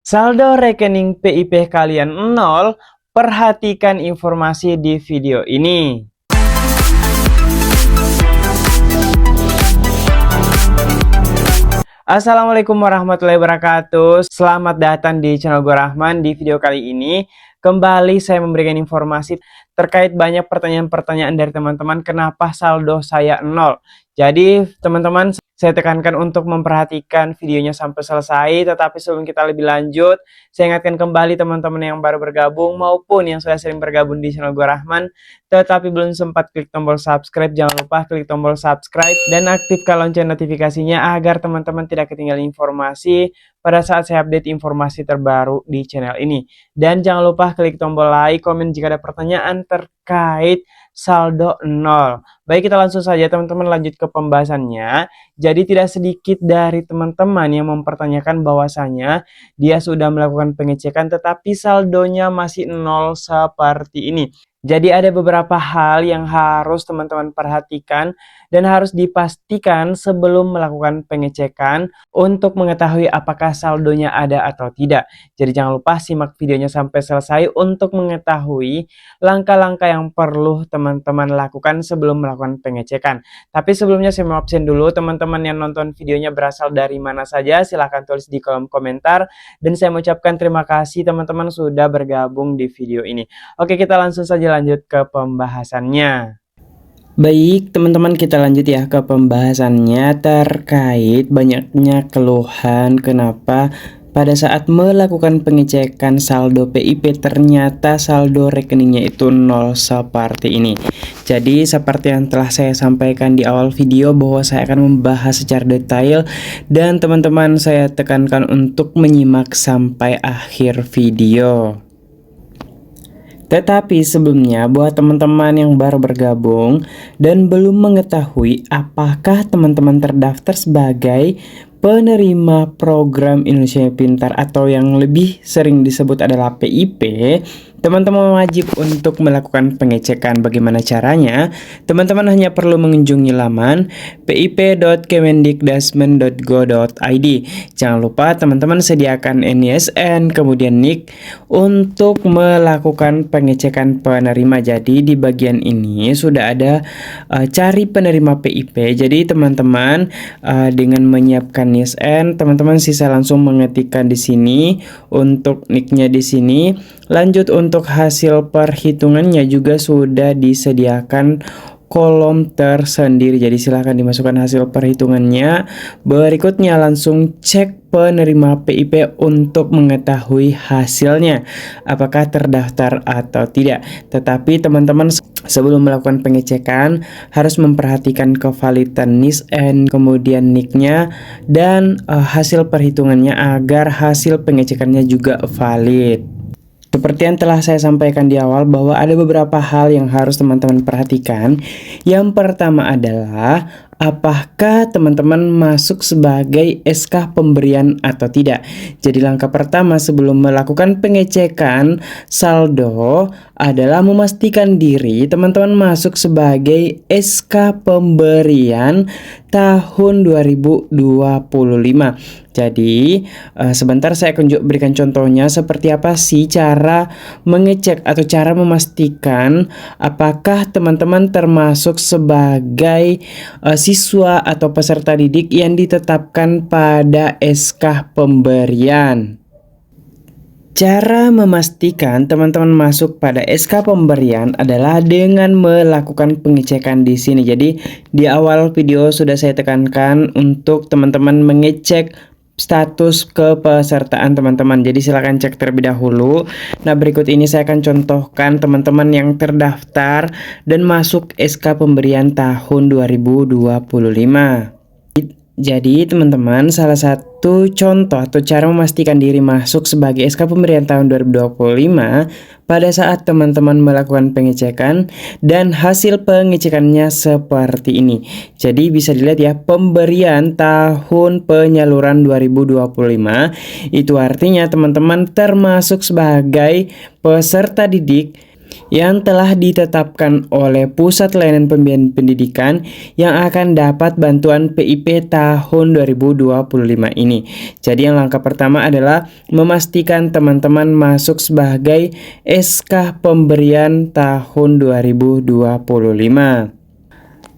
Saldo rekening PIP kalian 0, perhatikan informasi di video ini. Assalamualaikum warahmatullahi wabarakatuh. Selamat datang di channel gue Rahman. Di video kali ini kembali saya memberikan informasi terkait banyak pertanyaan-pertanyaan dari teman-teman kenapa saldo saya 0. Jadi teman-teman, saya tekankan untuk memperhatikan videonya sampai selesai. Tetapi sebelum kita lebih lanjut, saya ingatkan kembali teman-teman yang baru bergabung maupun yang sudah sering bergabung di channel gue Rahman, tetapi belum sempat klik tombol subscribe, jangan lupa klik tombol subscribe dan aktifkan lonceng notifikasinya agar teman-teman tidak ketinggalan informasi pada saat saya update informasi terbaru di channel ini. Dan jangan lupa klik tombol like, komen jika ada pertanyaan terkait saldo 0. Baik, kita langsung saja teman-teman lanjut ke pembahasannya. Jadi tidak sedikit dari teman-teman yang mempertanyakan bahwasanya dia sudah melakukan pengecekan tetapi saldonya masih 0 seperti ini. Jadi ada beberapa hal yang harus teman-teman perhatikan dan harus dipastikan sebelum melakukan pengecekan untuk mengetahui apakah saldonya ada atau tidak. Jadi jangan lupa simak videonya sampai selesai untuk mengetahui langkah-langkah yang perlu teman-teman lakukan sebelum melakukan pengecekan. Tapi sebelumnya saya mau absen dulu, teman-teman yang nonton videonya berasal dari mana saja silahkan tulis di kolom komentar. Dan saya mengucapkan terima kasih teman-teman sudah bergabung di video ini. Oke, kita langsung saja lanjut ke pembahasannya. Baik teman-teman, kita lanjut ya ke pembahasannya terkait banyaknya keluhan kenapa pada saat melakukan pengecekan saldo PIP ternyata saldo rekeningnya itu 0 seperti ini. Jadi seperti yang telah saya sampaikan di awal video bahwa saya akan membahas secara detail dan teman-teman saya tekankan untuk menyimak sampai akhir video. Tetapi sebelumnya buat teman-teman yang baru bergabung dan belum mengetahui apakah teman-teman terdaftar sebagai penerima program Indonesia Pintar atau yang lebih sering disebut adalah PIP, teman-teman wajib untuk melakukan pengecekan. Bagaimana caranya? Teman-teman hanya perlu mengunjungi laman pip.kemendikdasmen.go.id. Jangan lupa teman-teman sediakan NISN kemudian NIK untuk melakukan pengecekan penerima. Jadi di bagian ini sudah ada cari penerima PIP. Jadi teman-teman dengan menyiapkan NISN, teman-teman sisa langsung mengetikkan di sini untuk NIK-nya di sini. Lanjut untuk hasil perhitungannya juga sudah disediakan kolom tersendiri. Jadi silahkan dimasukkan hasil perhitungannya. Berikutnya langsung cek penerima PIP untuk mengetahui hasilnya apakah terdaftar atau tidak. Tetapi teman-teman sebelum melakukan pengecekan harus memperhatikan kevalidan NISN kemudian NIK-nya dan hasil perhitungannya agar hasil pengecekannya juga valid. Seperti yang telah saya sampaikan di awal bahwa ada beberapa hal yang harus teman-teman perhatikan. Yang pertama adalah apakah teman-teman masuk sebagai SK pemberian atau tidak. Jadi langkah pertama sebelum melakukan pengecekan saldo adalah memastikan diri teman-teman masuk sebagai SK pemberian tahun 2025. Jadi sebentar saya akan berikan contohnya seperti apa sih cara mengecek atau cara memastikan apakah teman-teman termasuk sebagai siswa atau peserta didik yang ditetapkan pada SK pemberian. Cara memastikan teman-teman masuk pada SK pemberian adalah dengan melakukan pengecekan di sini. Jadi di awal video sudah saya tekankan untuk teman-teman mengecek status kepesertaan teman-teman. Jadi silakan cek terlebih dahulu. Nah, berikut ini saya akan contohkan teman-teman yang terdaftar dan masuk SK pemberian tahun 2025. Jadi teman-teman, salah satu contoh atau cara memastikan diri masuk sebagai SK pemberian tahun 2025 pada saat teman-teman melakukan pengecekan dan hasil pengecekannya seperti ini. Jadi bisa dilihat ya, pemberian tahun penyaluran 2025 itu artinya teman-teman termasuk sebagai peserta didik yang telah ditetapkan oleh Pusat Layanan Pembiayaan Pendidikan yang akan dapat bantuan PIP tahun 2025 ini. Jadi yang langkah pertama adalah memastikan teman-teman masuk sebagai SK pemberian tahun 2025.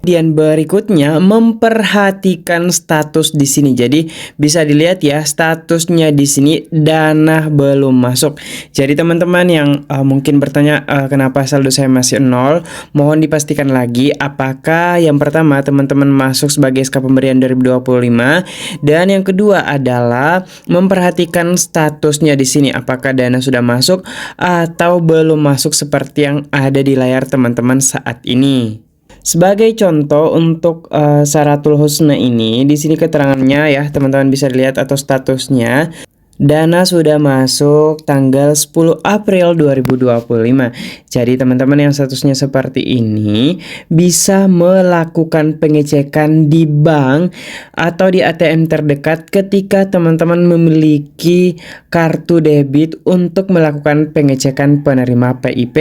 Kemudian berikutnya memperhatikan status di sini. Jadi bisa dilihat ya statusnya di sini dana belum masuk. Jadi teman-teman yang mungkin bertanya kenapa saldo saya masih 0, mohon dipastikan lagi apakah yang pertama teman-teman masuk sebagai SK pemberian 2025 dan yang kedua adalah memperhatikan statusnya di sini apakah dana sudah masuk atau belum masuk seperti yang ada di layar teman-teman saat ini. Sebagai contoh untuk Syaratul Husna ini, di sini keterangannya ya teman-teman bisa lihat atau statusnya. Dana sudah masuk tanggal 10 April 2025. Jadi teman-teman yang statusnya seperti ini bisa melakukan pengecekan di bank atau di ATM terdekat ketika teman-teman memiliki kartu debit untuk melakukan pengecekan penerima PIP.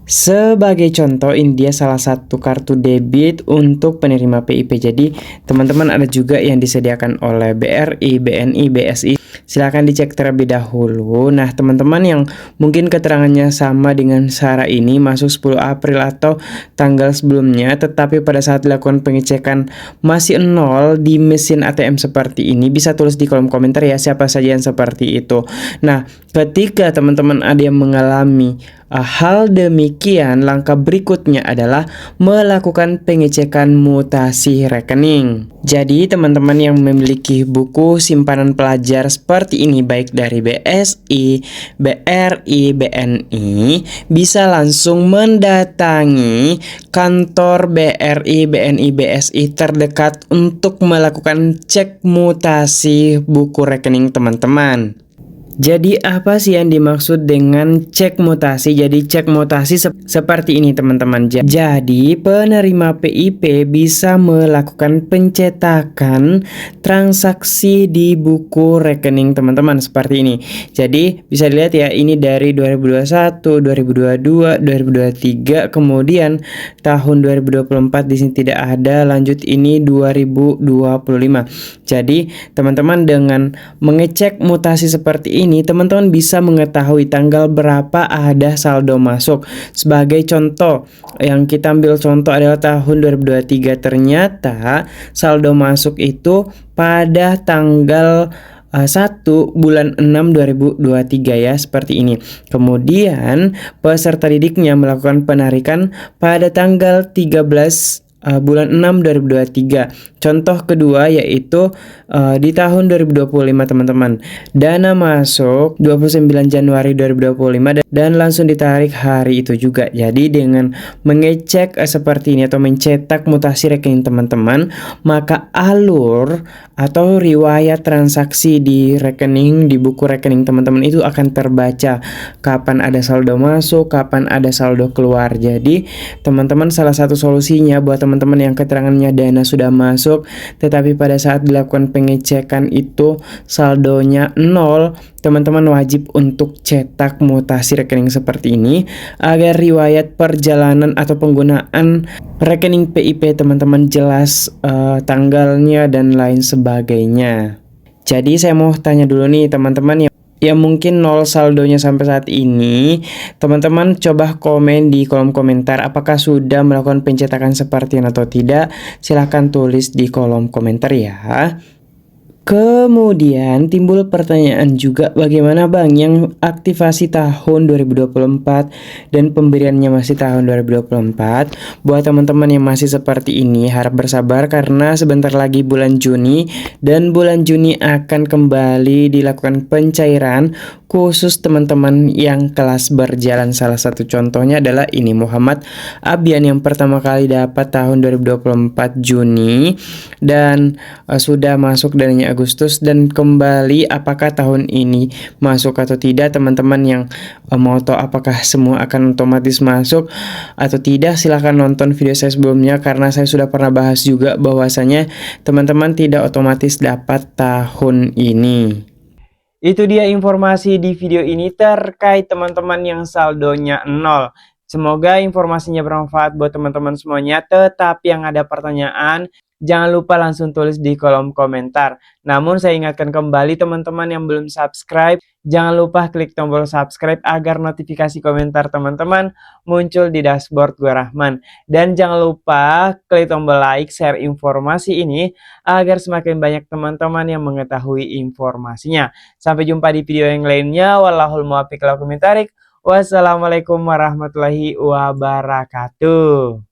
Sebagai contoh, ini dia salah satu kartu debit untuk penerima PIP. Jadi teman-teman ada juga yang disediakan oleh BRI, BNI, BSI. Silahkan dicek terlebih dahulu. Nah teman-teman yang mungkin keterangannya sama dengan Sarah ini masuk 10 April atau tanggal sebelumnya, tetapi pada saat dilakukan pengecekan masih 0 di mesin ATM seperti ini, bisa tulis di kolom komentar ya siapa saja yang seperti itu. Nah ketika teman-teman ada yang mengalami hal demikian, langkah berikutnya adalah melakukan pengecekan mutasi rekening. Jadi teman-teman yang memiliki buku simpanan pelajar seperti ini baik dari BSI, BRI, BNI bisa langsung mendatangi kantor BRI, BNI, BSI terdekat untuk melakukan cek mutasi buku rekening teman-teman. Jadi apa sih yang dimaksud dengan cek mutasi? Jadi cek mutasi seperti ini teman-teman. Jadi penerima PIP bisa melakukan pencetakan transaksi di buku rekening teman-teman seperti ini. Jadi bisa dilihat ya ini dari 2021, 2022, 2023, kemudian tahun 2024 di sini tidak ada, lanjut ini 2025. Jadi teman-teman dengan mengecek mutasi seperti ini teman-teman bisa mengetahui tanggal berapa ada saldo masuk. Sebagai contoh, yang kita ambil contoh adalah tahun 2023, ternyata saldo masuk itu pada tanggal 1 bulan 6 2023 ya seperti ini. Kemudian peserta didiknya melakukan penarikan pada tanggal 13 bulan 6 2023. Contoh kedua yaitu di tahun 2025 teman-teman. Dana masuk 29 Januari 2025 dan langsung ditarik hari itu juga. Jadi dengan mengecek seperti ini atau mencetak mutasi rekening teman-teman, maka alur atau riwayat transaksi di rekening, di buku rekening teman-teman itu akan terbaca kapan ada saldo masuk, kapan ada saldo keluar. Jadi teman-teman salah satu solusinya buat teman-teman yang keterangannya dana sudah masuk tetapi pada saat dilakukan pengecekan itu saldonya 0, teman-teman wajib untuk cetak mutasi rekening seperti ini agar riwayat perjalanan atau penggunaan rekening PIP teman-teman jelas tanggalnya dan lain sebagainya. Jadi saya mau tanya dulu nih teman-teman yang mungkin 0 saldonya sampai saat ini, teman-teman coba komen di kolom komentar apakah sudah melakukan pencetakan seperti ini atau tidak. Silahkan tulis di kolom komentar ya. Kemudian timbul pertanyaan juga, bagaimana Bang yang aktivasi tahun 2024 dan pemberiannya masih tahun 2024? Buat teman-teman yang masih seperti ini harap bersabar karena sebentar lagi bulan Juni dan bulan Juni akan kembali dilakukan pencairan khusus teman-teman yang kelas berjalan. Salah satu contohnya adalah ini Muhammad Abian yang pertama kali dapat tahun 2024 Juni dan sudah masuk dananya Agustus dan kembali apakah tahun ini masuk atau tidak. Teman-teman yang mau tahu apakah semua akan otomatis masuk atau tidak, silahkan nonton video saya sebelumnya karena saya sudah pernah bahas juga bahwasanya teman-teman tidak otomatis dapat tahun ini. Itu dia informasi di video ini terkait teman-teman yang saldonya 0. Semoga informasinya bermanfaat buat teman-teman semuanya. Tetapi yang ada pertanyaan, jangan lupa langsung tulis di kolom komentar. Namun saya ingatkan kembali teman-teman yang belum subscribe, jangan lupa klik tombol subscribe agar notifikasi komentar teman-teman muncul di dashboard Gua Rahman. Dan jangan lupa klik tombol like, share informasi ini agar semakin banyak teman-teman yang mengetahui informasinya. Sampai jumpa di video yang lainnya. Wallahul muwaffiq ila aqwamit thoriq. Wassalamualaikum warahmatullahi wabarakatuh.